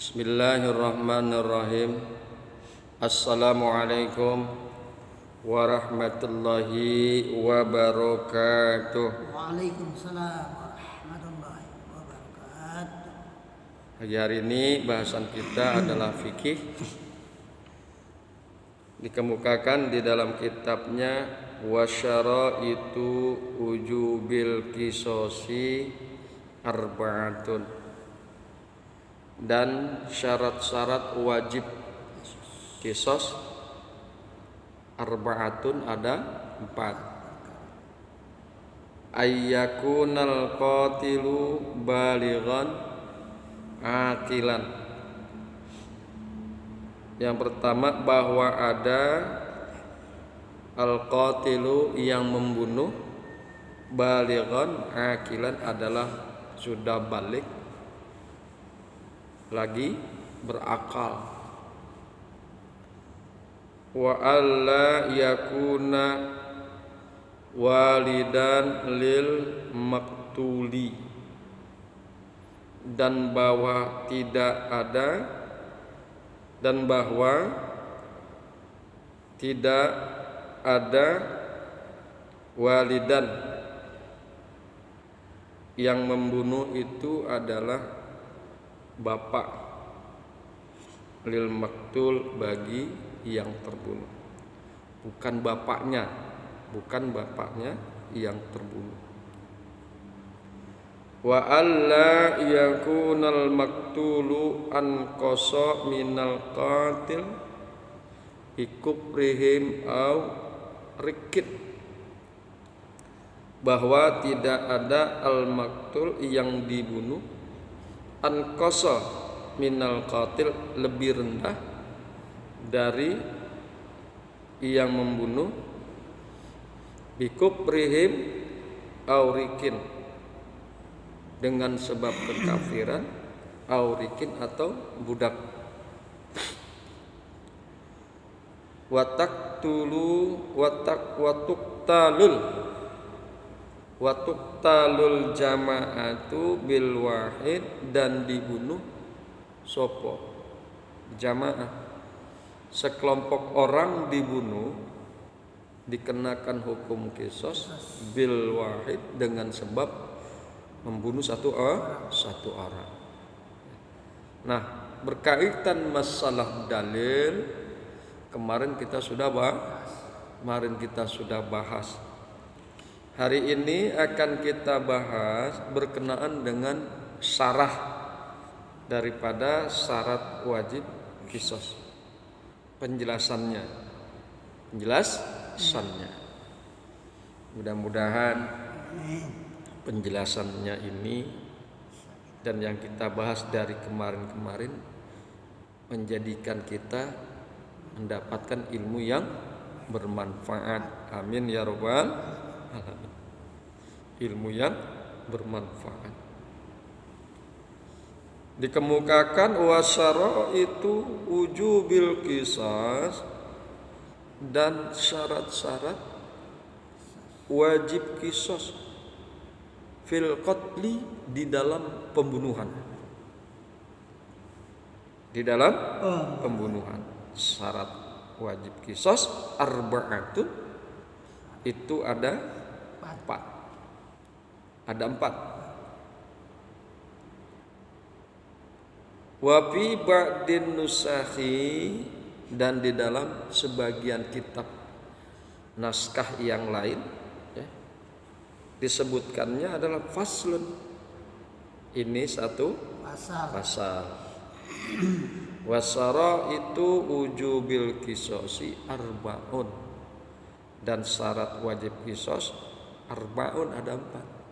Bismillahirrahmanirrahim. Assalamualaikum warahmatullahi wabarakatuh. Waalaikumsalam warahmatullahi wabarakatuh. Hari ini bahasan kita adalah fikih. Dikemukakan di dalam kitabnya wasyaraitu wujubil qisasi arba'atun, dan syarat-syarat wajib qisas arba'atun ada 4. Ayyakunal qatilu balighan aqilan. Yang pertama, bahwa ada al-qatilu yang membunuh, balighan aqilan adalah sudah balik lagi berakal. Wa alla yakuna walidan lil maktuli, dan bahwa tidak ada walidan yang membunuh itu adalah bapak lil maktul bagi yang terbunuh, bukan bapaknya yang terbunuh. Wa alla yakunal maktulu anqasa minal qatil ikubrihim au rikit, bahwa tidak ada al maktul yang dibunuh anqasa minal qatil lebih rendah dari yang membunuh, bikubrihim aurikin dengan sebab kekafiran, aurikin atau budak. Watuktalul jama'atu bil wahid, dan dibunuh sopo jamaah, sekelompok orang dibunuh, dikenakan hukum qisas bil wahid dengan sebab membunuh satu orang. Nah, berkaitan masalah dalil, kemarin kita sudah bahas. Hari ini akan kita bahas berkenaan dengan syarah daripada syarat wajib qisas. Penjelasannya. Mudah-mudahan penjelasannya ini dan yang kita bahas dari kemarin-kemarin menjadikan kita mendapatkan ilmu yang bermanfaat. Amin ya rabbal alamin. Ilmu yang bermanfaat. Dikemukakan wasyaraitu wujubil qisas, dan syarat-syarat wajib qisas fil qatli, di dalam pembunuhan. Syarat wajib qisas arba'atun itu ada 4. Wa fi ba'din nusakhi, dan di dalam sebagian kitab naskah yang lain disebutkannya adalah faslun. Ini satu pasal. Wasara itu wujubil qisasi arba'un, dan syarat wajib qisas arba'un ada 4.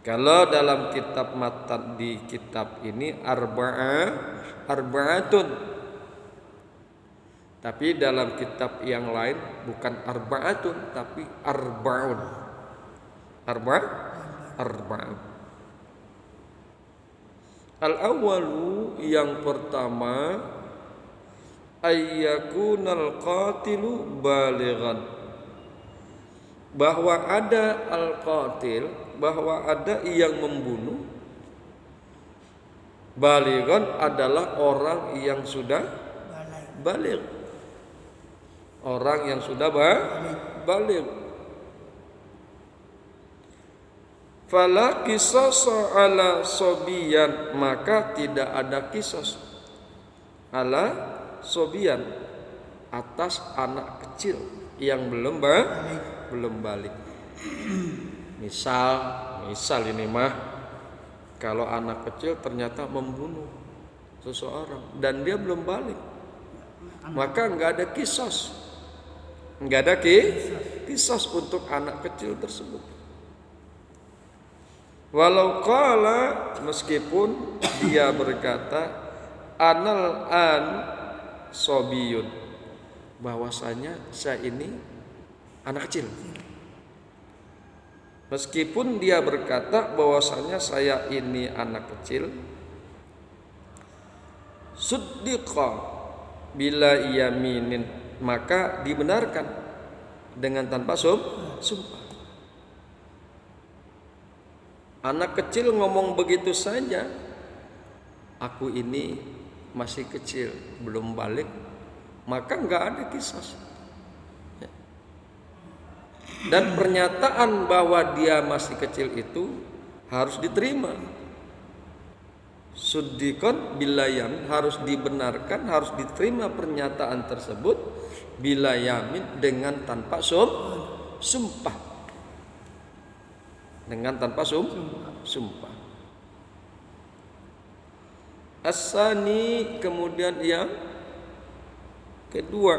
Kalau dalam kitab matan di kitab ini arba'atun, tapi dalam kitab yang lain bukan arba'atun tapi arba'un. Arba'un. Al-awwalu, yang pertama, ayyakunal qatilu balighan, bahwa ada al-qatil, bahwa ada yang membunuh Balighun adalah orang yang sudah baligh. Orang yang sudah baligh. Fala qisasa ala sobiyan, maka tidak ada qisas ala sobiyan atas anak kecil yang belum balik. Misal ini mah, kalau anak kecil ternyata membunuh seseorang dan dia belum balik, maka nggak ada qisas, nggak ada qisas untuk anak kecil tersebut. Walau qala, meskipun dia berkata anal an sobiyun, bahwasanya saya ini anak kecil. Meskipun dia berkata bahwasanya saya ini anak kecil, suddiqa bila yaminin, maka dibenarkan dengan tanpa sumpah. Anak kecil ngomong begitu saja, aku ini masih kecil, belum balik, maka nggak ada qisas. Dan pernyataan bahwa dia masih kecil itu harus diterima. Suddiqan bilayam, harus dibenarkan, harus diterima pernyataan tersebut bilayamin, dengan tanpa sumpah. Dengan tanpa sumpah. As-sani, kemudian yang kedua.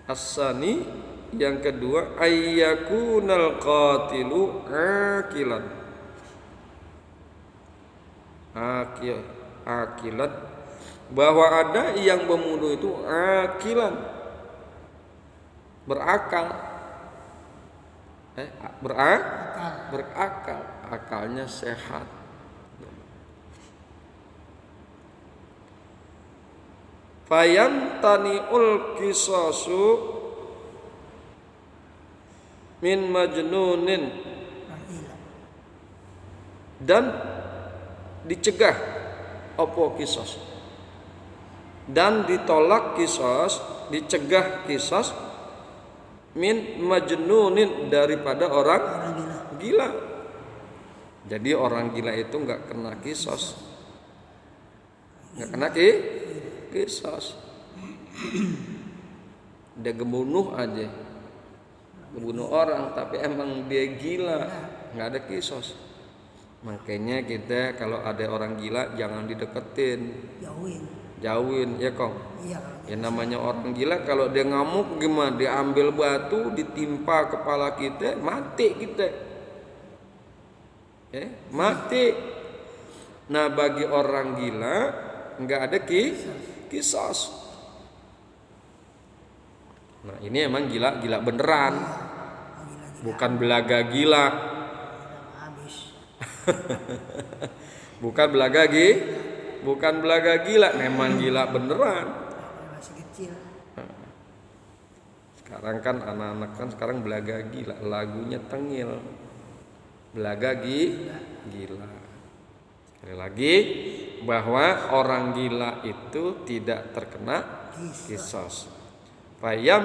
As-sani, yang kedua, ayyakunal qatilu akilan. Akilan, bahwa ada yang membunuh itu akilan, berakal. Berakal, akalnya sehat. Fayamtani'ul qisasu min majnunin, dan dicegah opo qisas, dan ditolak qisas, dicegah qisas min majnunin, daripada orang gila. Jadi orang gila itu nggak kena qisas, nggak kena qisas. Dia ngebunuh aja, ngebunuh orang, tapi emang dia gila, nggak ada qisas. Makanya kita kalau ada orang gila jangan dideketin, jauhin ya kong. Ya namanya orang gila, kalau dia ngamuk gimana? Dia ambil batu ditimpa kepala kita, mati kita. Mati. Nah, bagi orang gila nggak ada qisas. Nah, ini emang gila beneran, bukan belaga gila. Bukan belaga gila, memang gila beneran. Sekarang kan anak-anak kan sekarang belaga gila, lagunya tengil. Belaga gila. Sekali lagi, bahwa orang gila itu tidak terkena qisas. Fayam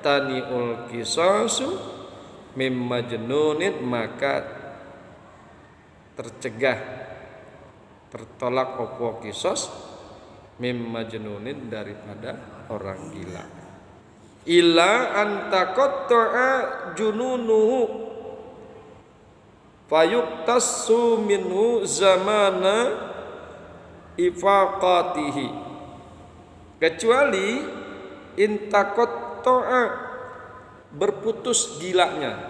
taniul qisasu mim majnunin, maka tercegah, tertolak opo qisas mim majnunin, daripada orang gila. Illa antaqatta'a jununuhu fayuqtassu minhu zamana ifaqatihi, kecuali intaqatta'a, berputus gilanya,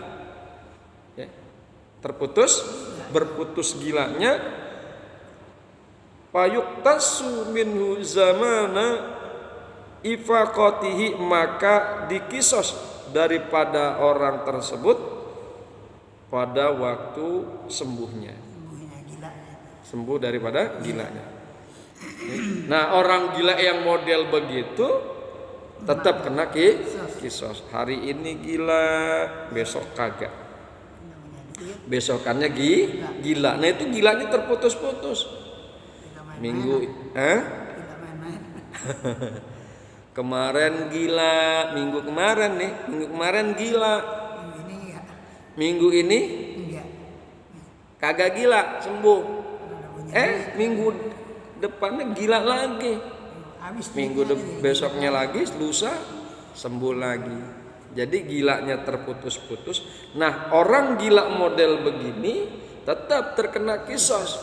berputus gilanya, fayuqtassu minhu zamana ifaqatihi, maka dikisos daripada orang tersebut pada waktu sembuhnya, sembuh daripada gilanya. Nah, orang gila yang model begitu tetap kena kisos. Hari ini gila, besok kagak. besokannya gila. Nah itu gilanya terputus-putus. Minggu Tidak main-main. kemarin gila, minggu kemarin gila, Minggu ini enggak. minggu ini Enggak. kagak gila, sembuh. Udah punya. Minggu depannya gila lagi. Habis Besoknya lagi, lusa sembuh lagi. Jadi gilanya terputus-putus. Nah orang gila model begini tetap terkena kisos.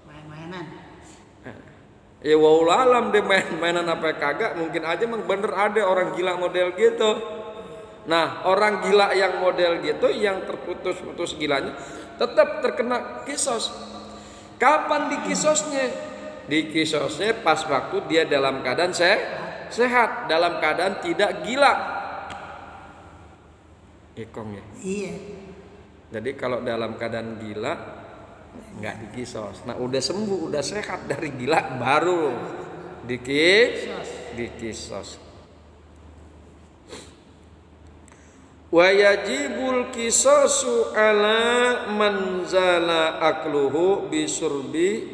main-mainan. Ya wallahualam dia main-mainan apa kagak, mungkin aja emang bener ada orang gila model gitu. Nah orang gila yang model gitu, yang terputus-putus gilanya tetap terkena kisos. Kapan dikisosnya? Dikisosnya pas waktu dia dalam keadaan sehat, dalam keadaan tidak gila. Ikong ya. Iya. Jadi kalau dalam keadaan gila nggak dikisos. Nah udah sembuh, udah sehat dari gila baru dikisos. Wa yajibul kisasu ala man zala akluhu bisurbi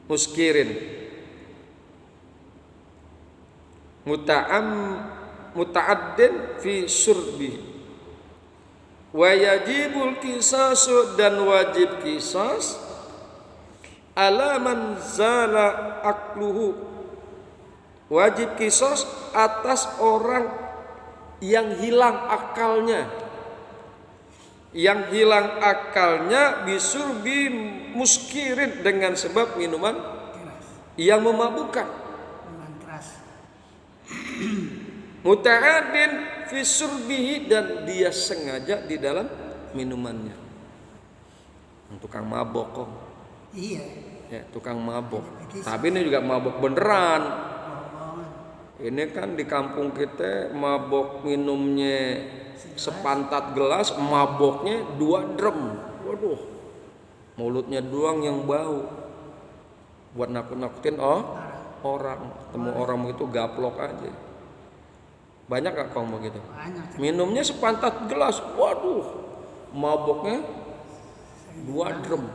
muskirin muta'addin fi surbi. Wa yajibul kisasu, dan wajib kisas ala man zala akluhu, wajib kisas atas orang yang hilang akalnya, bisurbi muskirin, dengan sebab minuman yang memabukkan. Minuman keras. Muta'adin fi surbihi, dan dia sengaja di dalam minumannya. Tukang mabok kok. Iya. Ya, tukang mabok. Tapi ini juga mabok beneran. Bohongan. Ini kan di kampung kita mabok minumnya sepantat gelas, maboknya 2 drum. Waduh. Mulutnya doang yang bau. Buat nakut-nakutin orang. Temu orang begitu gaplok aja. Banyak gak kong begitu? Banyak. Minumnya sepantat gelas, waduh, maboknya 2 drum.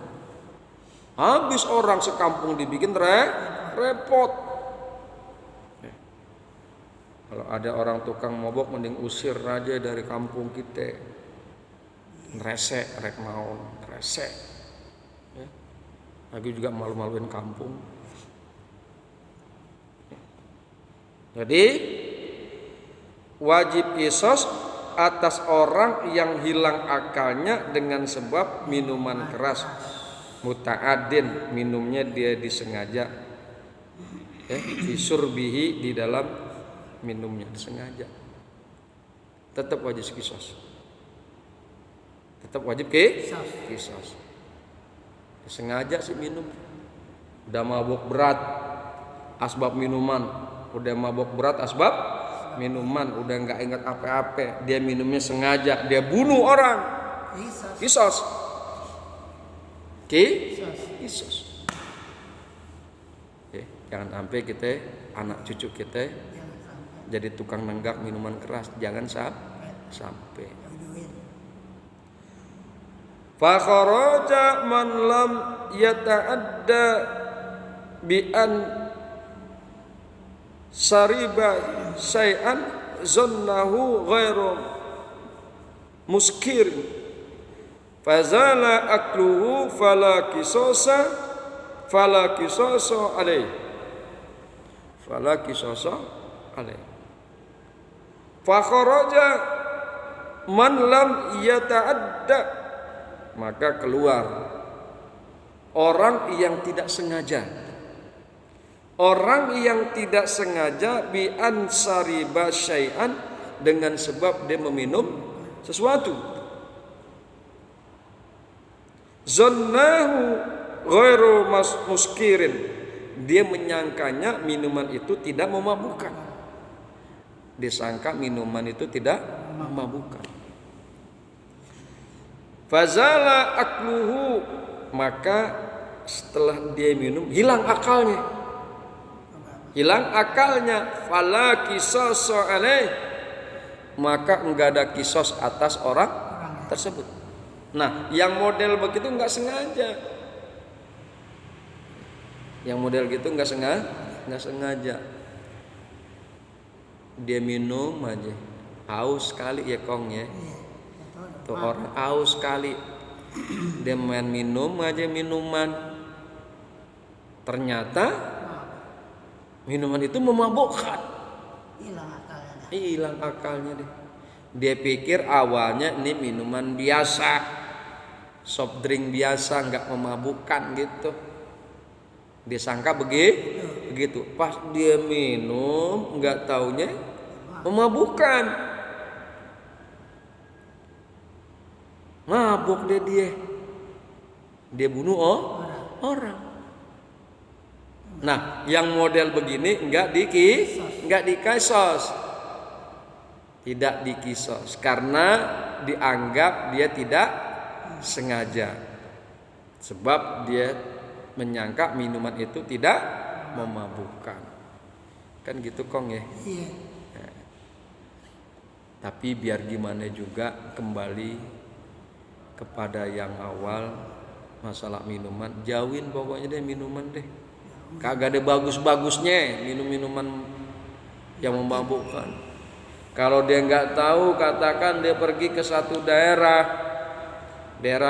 Habis orang sekampung dibikin repot. Kalau ada orang tukang mabok, mending usir aja dari kampung kita. Resek, rek maun, resek. Ya. Lagi juga malu-maluin kampung. Jadi wajib kisos atas orang yang hilang akalnya dengan sebab minuman keras. Muta'adin, minumnya dia disengaja. Bisurbihi, di dalam minumnya disengaja. Tetap wajib kisos. Tetap wajib kisos. Disengaja sih minum. Udah mabok berat, asbab minuman. Udah mabok berat, asbab minuman, udah nggak ingat apa-apa, dia minumnya sengaja, dia bunuh orang, kisos. Jangan sampai kita, anak cucu kita jadi tukang nenggak minuman keras, jangan sampai. Fa kharaja man lam yata'adda bi an sariba syai'an zannahu ghairu muskir fazala akluhu fala qisasa alaih fa kharaja man lam yata'adda, maka keluar orang yang tidak sengaja. Orang yang tidak sengaja bi ansariba syai'an, dengan sebab dia meminum sesuatu. Zannahu ghairu muskirin, dia menyangkanya minuman itu tidak memabukkan. Disangka minuman itu tidak memabukkan. Fazala akluhu, maka setelah dia minum hilang akalnya. Fala qisasa alaih, maka enggak ada kisos atas orang tersebut. Nah, yang model begitu nggak sengaja. Yang model gitu nggak sengaja. Dia minum aja, haus sekali ya Kong ya. Iya. Tuh orang haus sekali, dia main minum aja minuman. Ternyata minuman itu memabukkan. Hilang akalnya dah. Hilang akalnya deh. Dia pikir awalnya ini minuman biasa, soft drink biasa, nggak memabukkan gitu. Dia sangka begitu. Pas dia minum, nggak taunya memabukkan. Mabuk deh dia. Dia bunuh orang. Nah, yang model begini nggak dikisos. Tidak dikisos karena dianggap dia tidak sengaja. Sebab dia menyangka minuman itu tidak memabukkan. Kan gitu Kong ya. Iya. Tapi biar gimana juga kembali kepada yang awal masalah minuman. Jauhin pokoknya deh minuman deh. Kagak ada bagus-bagusnya minum-minuman yang memabukkan. Kalau dia nggak tahu, katakan dia pergi ke satu daerah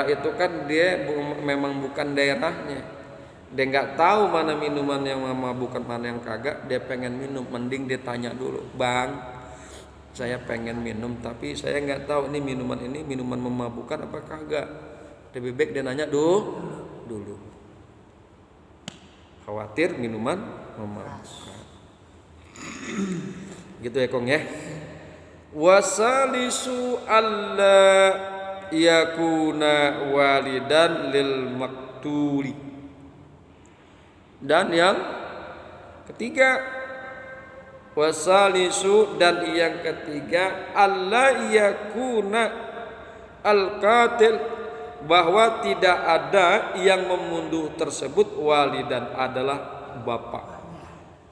itu kan dia memang bukan daerahnya. Dia nggak tahu mana minuman yang memabukkan, mana yang kagak. Dia pengen minum, mending dia tanya dulu, Bang, saya pengen minum, tapi saya nggak tahu ini minuman memabukkan apa kagak. Lebih baik dia nanya dulu. Khawatir minuman memabukkan. Gitu ya Kong ya. Wasalisu alla yakuna walidan lil maktuli. Dan yang ketiga, wasalisu, dan yang ketiga, alla yakuna al qatil, bahwa tidak ada yang membunuh tersebut walidan, adalah bapak,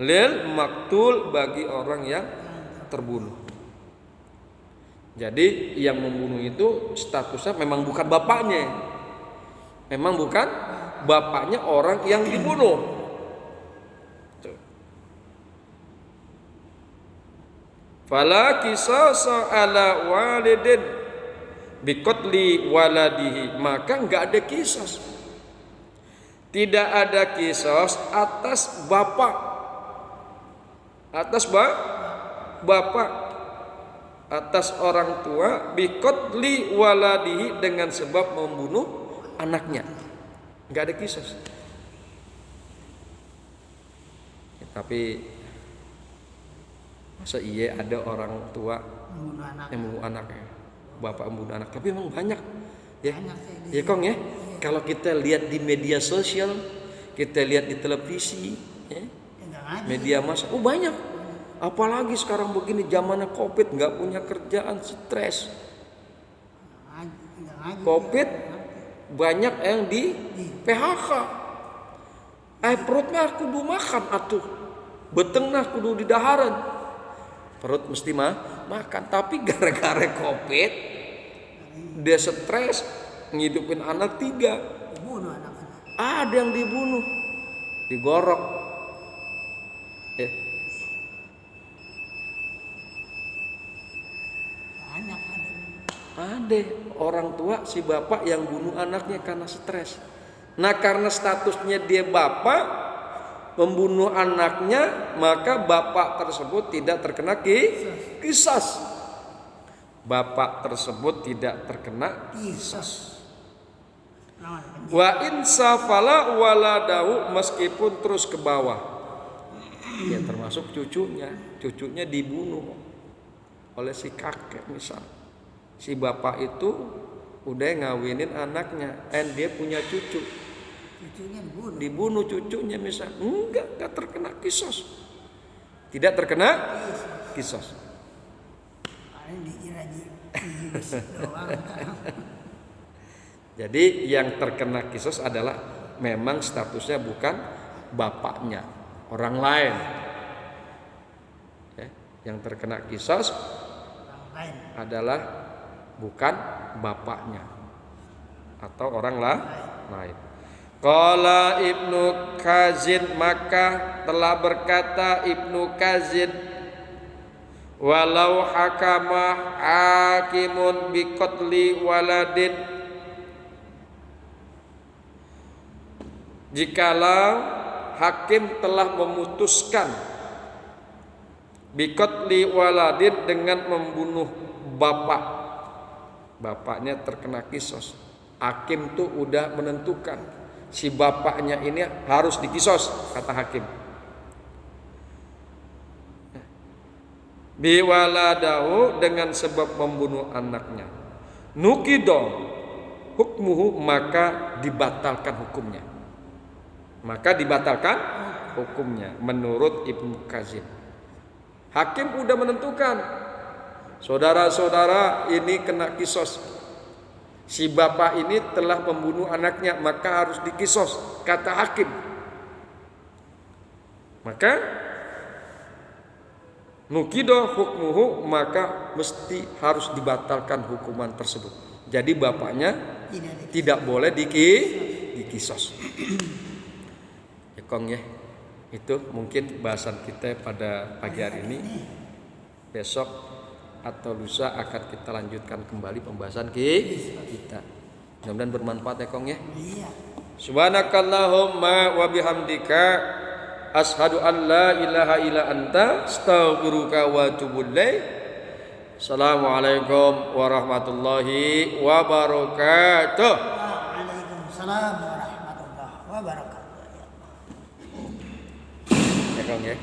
lil maktul, bagi orang yang terbunuh. Jadi yang membunuh itu statusnya memang bukan bapaknya. Memang bukan bapaknya orang yang dibunuh. Fala qisasa ala walidin biqatli waladihi, maka enggak ada kisos. Tidak ada kisos atas bapak. Bapak atas orang tua biqatli waladihi, dengan sebab membunuh anaknya. Enggak ada kisos. Ya, tapi masa iya ada orang tua yang membunuh anaknya, bapak membunuh anak? Tapi memang banyak ya. Ya Kong ya. Kalau kita lihat di media sosial, kita lihat di televisi ya, media massa, banyak. Apalagi sekarang begini zamannya Covid, nggak punya kerjaan, stres. Covid banyak yang di PHK. Perutnya kudu makan atuh, betengnya kudu didaharan. Perut mesti makan, tapi gara-gara Covid dia stres, ngidupin anak 3. Dibunuh anak-anak. Ada yang dibunuh, digorok. Banyak ada. Ada orang tua si bapak yang bunuh anaknya karena stres. Nah, karena statusnya dia bapak membunuh anaknya, maka bapak tersebut tidak terkena qisas. Bapak tersebut tidak terkena qisas. Wa insafala waladahu, meskipun terus ke bawah. Ya termasuk cucunya dibunuh oleh si kakek misal. Si bapak itu udah ngawinin anaknya, dia punya cucu. Cucunya Dibunuh cucunya misal. Enggak terkena qisas. Tidak terkena qisas. paling dikira doang. Jadi yang terkena qisas adalah memang statusnya bukan bapaknya, orang lain. Yang terkena qisas adalah bukan bapaknya. atau orang lain. Qala Ibnu Kazin, maka telah berkata Ibnu Kazin, walau hakama hakimun biqatli waladin, jikalau hakim telah memutuskan biqatli waladin dengan membunuh bapaknya terkena kisos, hakim tuh udah menentukan si bapaknya ini harus dikisos, kata hakim. Biwaladahu, dengan sebab membunuh anaknya, nukido hukmuhu, maka dibatalkan hukumnya, menurut Ibnu Kazin. Hakim udah menentukan, saudara-saudara ini kena kisos, si bapak ini telah membunuh anaknya, maka harus dikisos, kata hakim. Maka nukido hukmuhu, maka mesti harus dibatalkan hukuman tersebut. Jadi bapaknya tidak boleh dikisos. Ya Kong ya, itu mungkin bahasan kita pada pagi hari ini. Besok atau lusa akan kita lanjutkan kembali pembahasan kita. Mudah-mudahan bermanfaat ya Kong ya. Iya. Subhanakallahumma wa bihamdika asyhadu an la ilaha illa anta astaghfiruka wa atubu ilaik. Assalamualaikum warahmatullahi wabarakatuh. Waalaikumsalam warahmatullahi wabarakatuh. Ya Kong ya.